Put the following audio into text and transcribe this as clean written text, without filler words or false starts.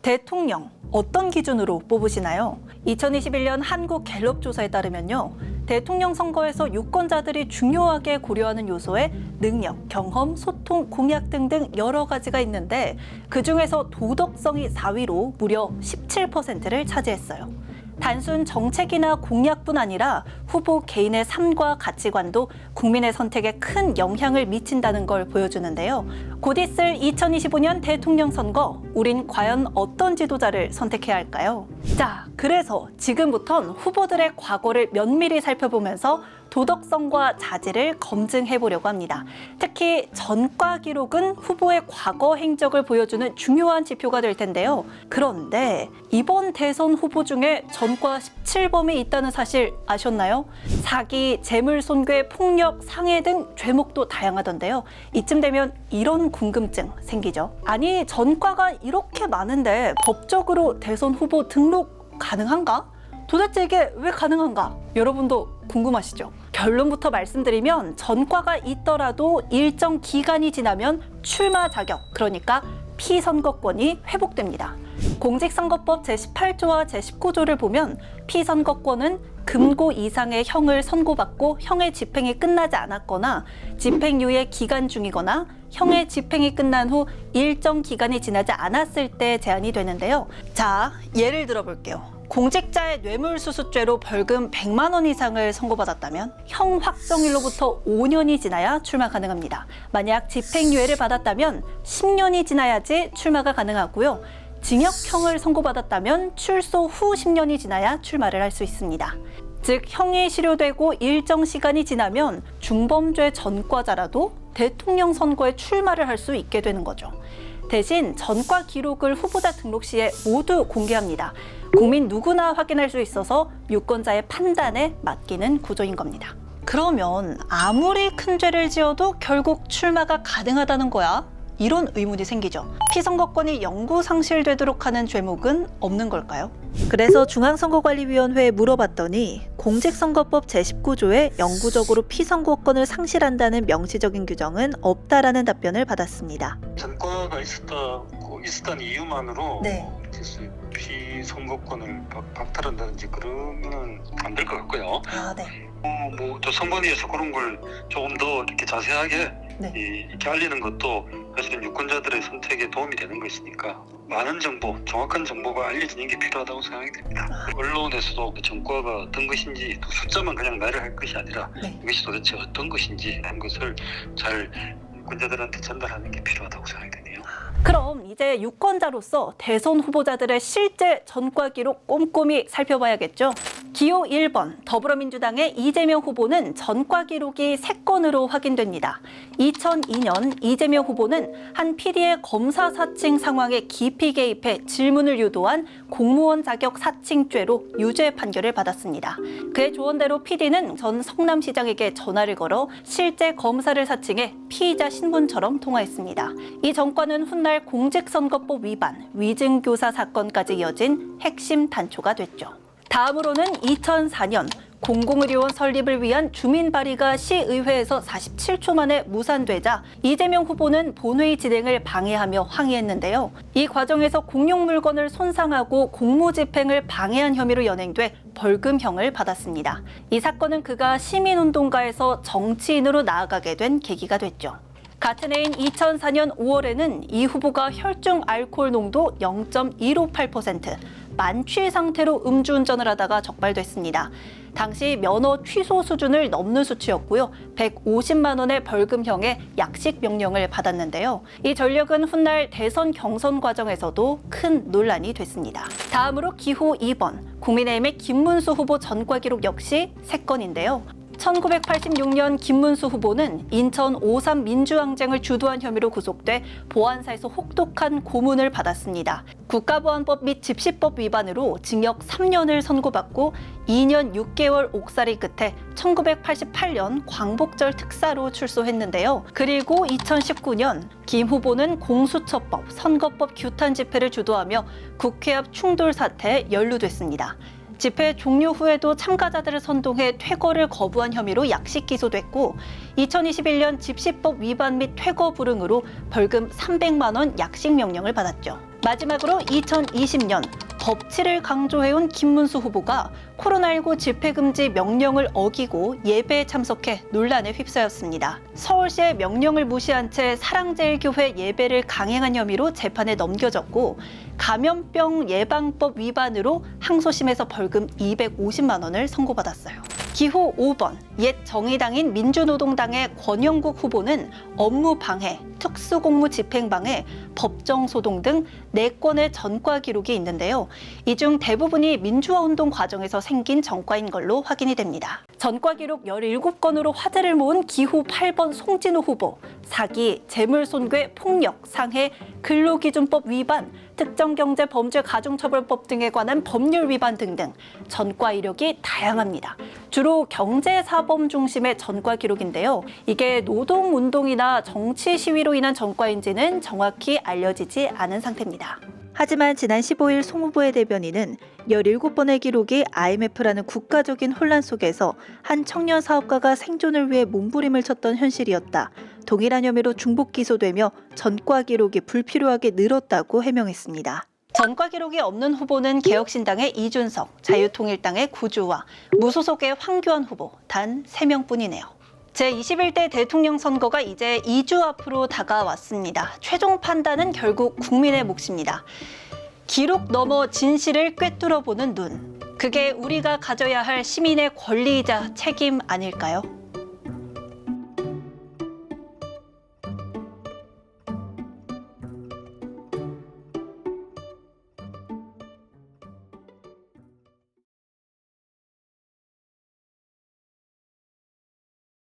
대통령 어떤 기준으로 뽑으시나요? 2021년 한국 갤럽 조사에 따르면요. 대통령 선거에서 유권자들이 중요하게 고려하는 요소에 능력, 경험, 소통, 공약 등등 여러 가지가 있는데 그중에서 도덕성이 4위로 무려 17%를 차지했어요. 단순 정책이나 공약뿐 아니라 후보 개인의 삶과 가치관도 국민의 선택에 큰 영향을 미친다는 걸 보여주는데요. 곧 있을 2025년 대통령 선거, 우린 과연 어떤 지도자를 선택해야 할까요? 자, 그래서 지금부턴 후보들의 과거를 면밀히 살펴보면서 도덕성과 자질을 검증해 보려고 합니다. 특히 전과 기록은 후보의 과거 행적을 보여주는 중요한 지표가 될 텐데요. 그런데 이번 대선 후보 중에 전과 17범이 있다는 사실 아셨나요? 사기, 재물손괴, 폭력, 상해 등 죄목도 다양하던데요. 이쯤 되면 이런 궁금증 생기죠. 아니, 전과가 이렇게 많은데 법적으로 대선 후보 등록 가능한가? 도대체 이게 왜 가능한가? 여러분도 궁금하시죠? 결론부터 말씀드리면 전과가 있더라도 일정 기간이 지나면 출마 자격, 그러니까 피선거권이 회복됩니다. 공직선거법 제18조와 제19조를 보면 피선거권은 금고 이상의 형을 선고받고 형의 집행이 끝나지 않았거나 집행유예 기간 중이거나 형의 집행이 끝난 후 일정 기간이 지나지 않았을 때 제한이 되는데요. 자, 예를 들어볼게요. 공직자의 뇌물수수죄로 벌금 100만 원 이상을 선고받았다면 형 확정일로부터 5년이 지나야 출마 가능합니다. 만약 집행유예를 받았다면 10년이 지나야지 출마가 가능하고요. 징역형을 선고받았다면 출소 후 10년이 지나야 출마를 할 수 있습니다. 즉, 형이 실효되고 일정 시간이 지나면 중범죄 전과자라도 대통령 선거에 출마를 할 수 있게 되는 거죠. 대신 전과 기록을 후보자 등록 시에 모두 공개합니다. 국민 누구나 확인할 수 있어서 유권자의 판단에 맡기는 구조인 겁니다. 그러면 아무리 큰 죄를 지어도 결국 출마가 가능하다는 거야? 이런 의문이 생기죠. 피선거권이 영구 상실되도록 하는 죄목은 없는 걸까요? 그래서 중앙선거관리위원회에 물어봤더니 공직선거법 제19조에 영구적으로 피선거권을 상실한다는 명시적인 규정은 없다라는 답변을 받았습니다. 전과가 있었다는 이유만으로 피선거권을 박탈한다든지 그러면 안 될 것 같고요. 네. 또 선관위에서 그런 걸 조금 더 이렇게 자세하게 이렇게 알리는 것도 사실은 유권자들의 선택에 도움이 되는 것이니까 많은 정보, 정확한 정보가 알려지는 게 필요하다고 생각이 됩니다. 언론에서도 전과가 어떤 것인지 또 숫자만 그냥 말을 할 것이 아니라 이것이 도대체 어떤 것인지 하는 것을 잘 유권자들한테 전달하는 게 필요하다고 생각이 되네요. 그럼 이제 유권자로서 대선 후보자들의 실제 전과 기록 꼼꼼히 살펴봐야겠죠. 기호 1번 더불어민주당의 이재명 후보는 전과 기록이 3건으로 확인됩니다. 2002년 이재명 후보는 한 PD의 검사 사칭 상황에 깊이 개입해 질문을 유도한 공무원 자격 사칭죄로 유죄 판결을 받았습니다. 그의 조언대로 PD는 전 성남시장에게 전화를 걸어 실제 검사를 사칭해 피의자 신분처럼 통화했습니다. 이 전과는 훗날 공직선거법 위반, 위증교사 사건까지 이어진 핵심 단초가 됐죠. 다음으로는 2004년 공공의료원 설립을 위한 주민 발의가 시의회에서 47초 만에 무산되자 이재명 후보는 본회의 진행을 방해하며 항의했는데요. 이 과정에서 공용 물건을 손상하고 공무집행을 방해한 혐의로 연행돼 벌금형을 받았습니다. 이 사건은 그가 시민운동가에서 정치인으로 나아가게 된 계기가 됐죠. 같은 해인 2004년 5월에는 이 후보가 혈중 알코올 농도 0.158%, 만취 상태로 음주운전을 하다가 적발됐습니다. 당시 면허 취소 수준을 넘는 수치였고요. 150만 원의 벌금형에 약식 명령을 받았는데요. 이 전력은 훗날 대선 경선 과정에서도 큰 논란이 됐습니다. 다음으로 기호 2번, 국민의힘의 김문수 후보 전과 기록 역시 3건인데요. 1986년 김문수 후보는 인천 5.3 민주항쟁을 주도한 혐의로 구속돼 보안사에서 혹독한 고문을 받았습니다. 국가보안법 및 집시법 위반으로 징역 3년을 선고받고 2년 6개월 옥살이 끝에 1988년 광복절 특사로 출소했는데요. 그리고 2019년 김 후보는 공수처법, 선거법 규탄 집회를 주도하며 국회 앞 충돌 사태에 연루됐습니다. 집회 종료 후에도 참가자들을 선동해 퇴거를 거부한 혐의로 약식 기소됐고 2021년 집시법 위반 및 퇴거 불응으로 벌금 300만 원 약식 명령을 받았죠. 마지막으로 2020년 법치를 강조해온 김문수 후보가 코로나19 집회금지 명령을 어기고 예배에 참석해 논란에 휩싸였습니다. 서울시의 명령을 무시한 채 사랑제일교회 예배를 강행한 혐의로 재판에 넘겨졌고 감염병 예방법 위반으로 항소심에서 벌금 250만 원을 선고받았어요. 기호 5번 옛 정의당인 민주노동당의 권영국 후보는 업무방해, 특수공무 집행방해, 법정소동 등 4건의 전과 기록이 있는데요. 이 중 대부분이 민주화운동 과정에서 생긴 전과인 걸로 확인이 됩니다. 전과 기록 17건으로 화제를 모은 기호 8번 송진우 후보, 사기, 재물손괴, 폭력, 상해, 근로기준법 위반, 특정경제범죄가중처벌법 등에 관한 법률 위반 등등 전과 이력이 다양합니다. 주로 경제사범 중심의 전과 기록인데요. 이게 노동운동이나 정치 시위로 인한 전과인지는 정확히 알려지지 않은 상태입니다. 하지만 지난 15일 송 후보의 대변인은 17번의 기록이 IMF라는 국가적인 혼란 속에서 한 청년 사업가가 생존을 위해 몸부림을 쳤던 현실이었다. 동일한 혐의로 중복 기소되며 전과 기록이 불필요하게 늘었다고 해명했습니다. 전과 기록이 없는 후보는 개혁신당의 이준석, 자유통일당의 구주화, 무소속의 황교안 후보 단 3명뿐이네요. 제21대 대통령 선거가 이제 2주 앞으로 다가왔습니다. 최종 판단은 결국 국민의 몫입니다. 기록 넘어 진실을 꿰뚫어보는 눈. 그게 우리가 가져야 할 시민의 권리이자 책임 아닐까요?